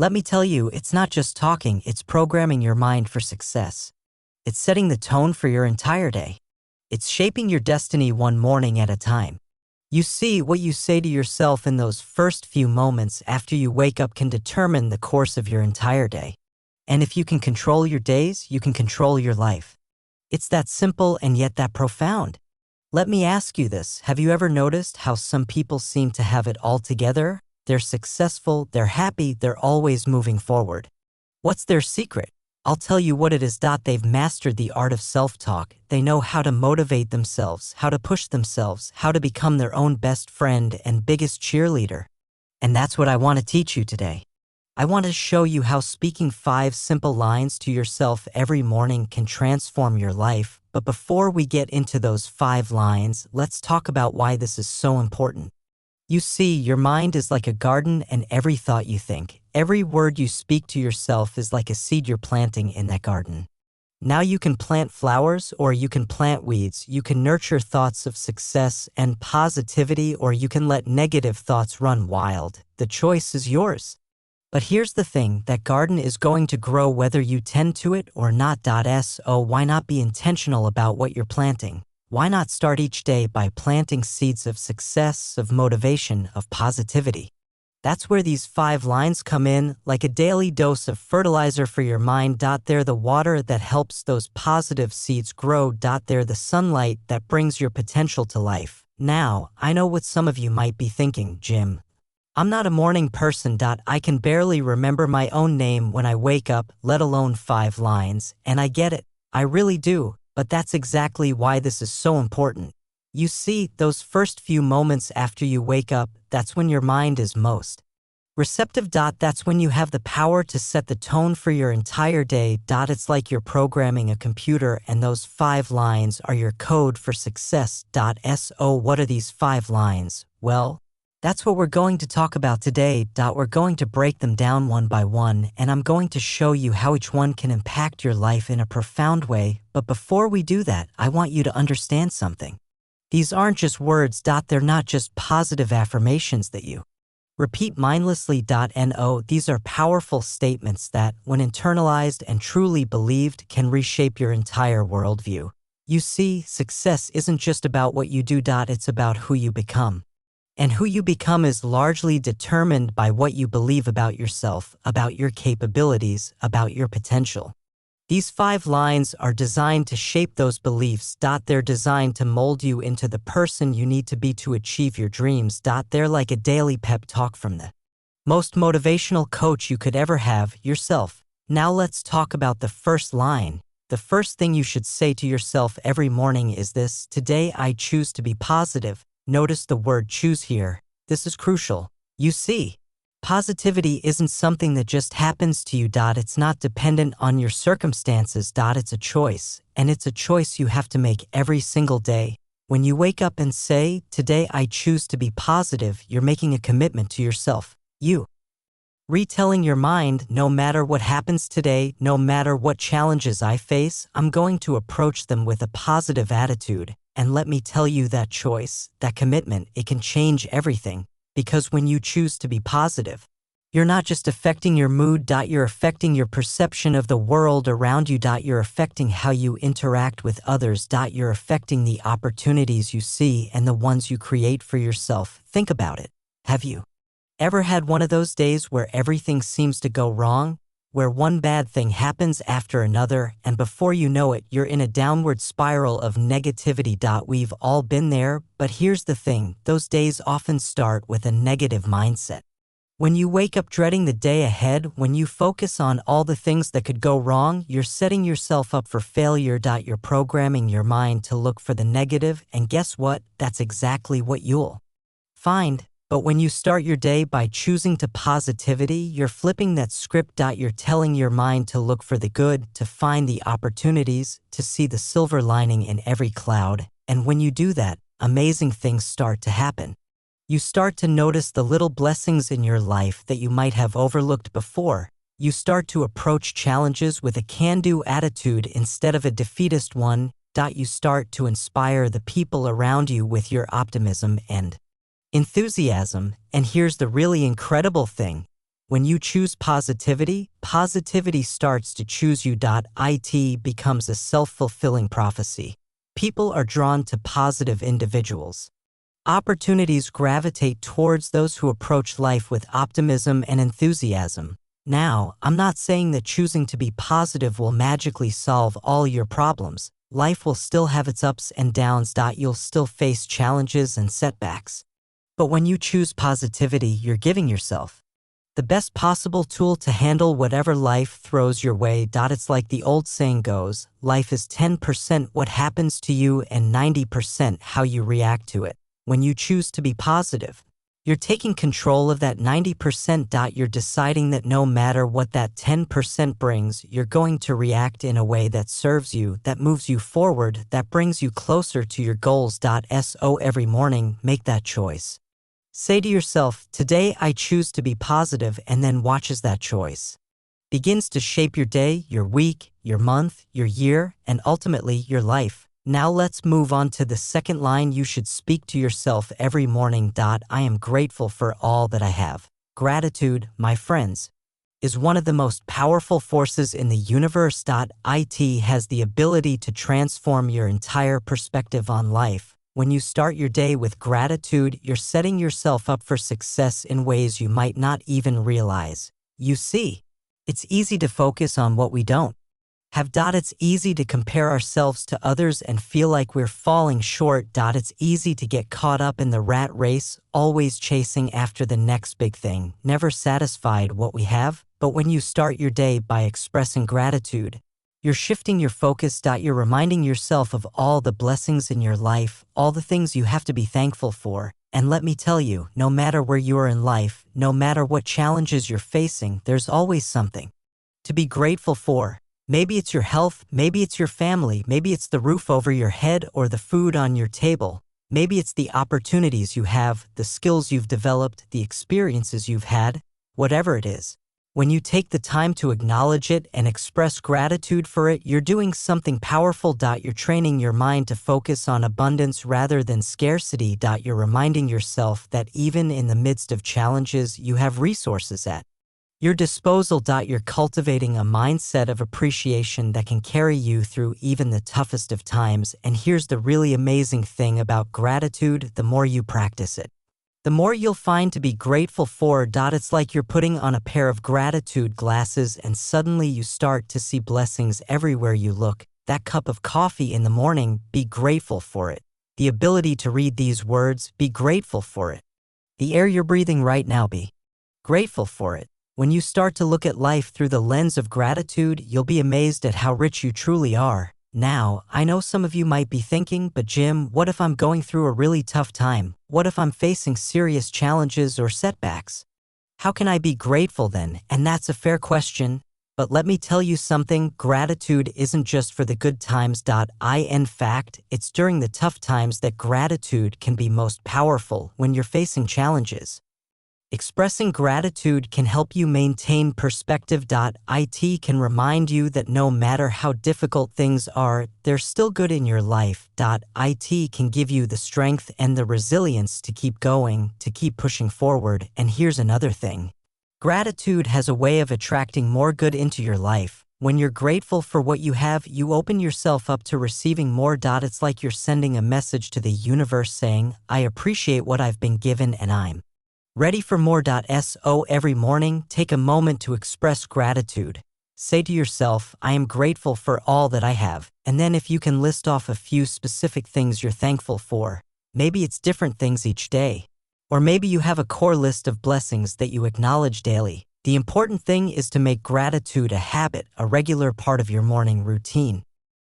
Let me tell you, it's not just talking, it's programming your mind for success. It's setting the tone for your entire day. It's shaping your destiny one morning at a time. You see, what you say to yourself in those first few moments after you wake up can determine the course of your entire day. And if you can control your days, you can control your life. It's that simple and yet that profound. Let me ask you this, have you ever noticed how some people seem to have it all together? They're successful, they're happy, they're always moving forward. What's their secret? I'll tell you what it is. They've mastered the art of self-talk. They know how to motivate themselves, how to push themselves, how to become their own best friend and biggest cheerleader. And that's what I want to teach you today. I want to show you how speaking 5 simple lines to yourself every morning can transform your life. But before we get into those 5 lines, let's talk about why this is so important. You see, your mind is like a garden, and every thought you think, every word you speak to yourself is like a seed you're planting in that garden. Now you can plant flowers or you can plant weeds. You can nurture thoughts of success and positivity, or you can let negative thoughts run wild. The choice is yours. But here's the thing, that garden is going to grow whether you tend to it or not. So why not be intentional about what you're planting? Why not start each day by planting seeds of success, of motivation, of positivity? That's where these 5 lines come in, like a daily dose of fertilizer for your mind. They're the water that helps those positive seeds grow. They're the sunlight that brings your potential to life. Now, I know what some of you might be thinking, Jim. I'm not a morning person. I can barely remember my own name when I wake up, let alone 5 lines, and I get it. I really do. But that's exactly why this is so important. You see, those first few moments after you wake up, that's when your mind is most receptive. That's when you have the power to set the tone for your entire day. It's like you're programming a computer, and those 5 lines are your code for success. So what are these 5 lines? Well, that's what we're going to talk about today. We're going to break them down one by one, and I'm going to show you how each one can impact your life in a profound way. But before we do that, I want you to understand something. These aren't just words. They're not just positive affirmations that you repeat mindlessly. No, these are powerful statements that, when internalized and truly believed, can reshape your entire worldview. You see, success isn't just about what you do. It's about who you become. And who you become is largely determined by what you believe about yourself, about your capabilities, about your potential. These 5 lines are designed to shape those beliefs. They're designed to mold you into the person you need to be to achieve your dreams. They're like a daily pep talk from the most motivational coach you could ever have, yourself. Now let's talk about the first line. The first thing you should say to yourself every morning is this: today I choose to be positive. Notice the word choose here. This is crucial. You see, positivity isn't something that just happens to you. It's not dependent on your circumstances. It's a choice, and it's a choice you have to make every single day. When you wake up and say, today I choose to be positive, you're making a commitment to yourself. You retelling your mind, no matter what happens today, no matter what challenges I face, I'm going to approach them with a positive attitude. And let me tell you, that choice, that commitment, it can change everything. Because when you choose to be positive, you're not just affecting your mood. You're affecting your perception of the world around you. You're affecting how you interact with others. You're affecting the opportunities you see and the ones you create for yourself. Think about it. Have you ever had one of those days where everything seems to go wrong? Where one bad thing happens after another, and before you know it, you're in a downward spiral of negativity. We've all been there, but here's the thing, those days often start with a negative mindset. When you wake up dreading the day ahead, when you focus on all the things that could go wrong, you're setting yourself up for failure. You're programming your mind to look for the negative, and guess what? That's exactly what you'll find. But when you start your day by choosing to positivity, you're flipping that script. You're telling your mind to look for the good, to find the opportunities, to see the silver lining in every cloud. And when you do that, amazing things start to happen. You start to notice the little blessings in your life that you might have overlooked before. You start to approach challenges with a can-do attitude instead of a defeatist one. You start to inspire the people around you with your optimism and enthusiasm. And here's the really incredible thing. When you choose positivity, positivity starts to choose you. It becomes a self-fulfilling prophecy. People are drawn to positive individuals. Opportunities gravitate towards those who approach life with optimism and enthusiasm. Now, I'm not saying that choosing to be positive will magically solve all your problems. Life will still have its ups and downs. You'll still face challenges and setbacks. But when you choose positivity, you're giving yourself the best possible tool to handle whatever life throws your way. It's like the old saying goes, life is 10% what happens to you and 90% how you react to it. When you choose to be positive, you're taking control of that 90%. You're deciding that no matter what that 10% brings, you're going to react in a way that serves you, that moves you forward, that brings you closer to your goals. So every morning, make that choice. Say to yourself, today I choose to be positive, and then watch as that choice begins to shape your day, your week, your month, your year, and ultimately your life. Now let's move on to the second line you should speak to yourself every morning. I am grateful for all that I have. Gratitude, my friends, is one of the most powerful forces in the universe. It has the ability to transform your entire perspective on life. When you start your day with gratitude, you're setting yourself up for success in ways you might not even realize. You see, it's easy to focus on what we don't have. It's easy to compare ourselves to others and feel like we're falling short. It's easy to get caught up in the rat race, always chasing after the next big thing, never satisfied what we have. But when you start your day by expressing gratitude, you're shifting your focus. You're reminding yourself of all the blessings in your life, all the things you have to be thankful for. And let me tell you, no matter where you are in life, no matter what challenges you're facing, there's always something to be grateful for. Maybe it's your health, maybe it's your family, maybe it's the roof over your head or the food on your table. Maybe it's the opportunities you have, the skills you've developed, the experiences you've had. Whatever it is, when you take the time to acknowledge it and express gratitude for it, you're doing something powerful. You're training your mind to focus on abundance rather than scarcity. You're reminding yourself that even in the midst of challenges, you have resources at your disposal. You're cultivating a mindset of appreciation that can carry you through even the toughest of times. And here's the really amazing thing about gratitude: the more you practice it, the more you'll find to be grateful for. It's like you're putting on a pair of gratitude glasses and suddenly you start to see blessings everywhere you look. That cup of coffee in the morning, be grateful for it. The ability to read these words, be grateful for it. The air you're breathing right now, be grateful for it. When you start to look at life through the lens of gratitude, you'll be amazed at how rich you truly are. Now, I know some of you might be thinking, but Jim, what if I'm going through a really tough time? What if I'm facing serious challenges or setbacks? How can I be grateful then? And that's a fair question. But let me tell you something, gratitude isn't just for the good times. In fact, it's during the tough times that gratitude can be most powerful. When you're facing challenges, expressing gratitude can help you maintain perspective. It can remind you that no matter how difficult things are, they're still good in your life. It can give you the strength and the resilience to keep going, to keep pushing forward. And here's another thing. Gratitude has a way of attracting more good into your life. When you're grateful for what you have, you open yourself up to receiving more. It's like you're sending a message to the universe saying, I appreciate what I've been given and I'm ready for more. So every morning, take a moment to express gratitude. Say to yourself, I am grateful for all that I have. And then if you can list off a few specific things you're thankful for, maybe it's different things each day. Or maybe you have a core list of blessings that you acknowledge daily. The important thing is to make gratitude a habit, a regular part of your morning routine.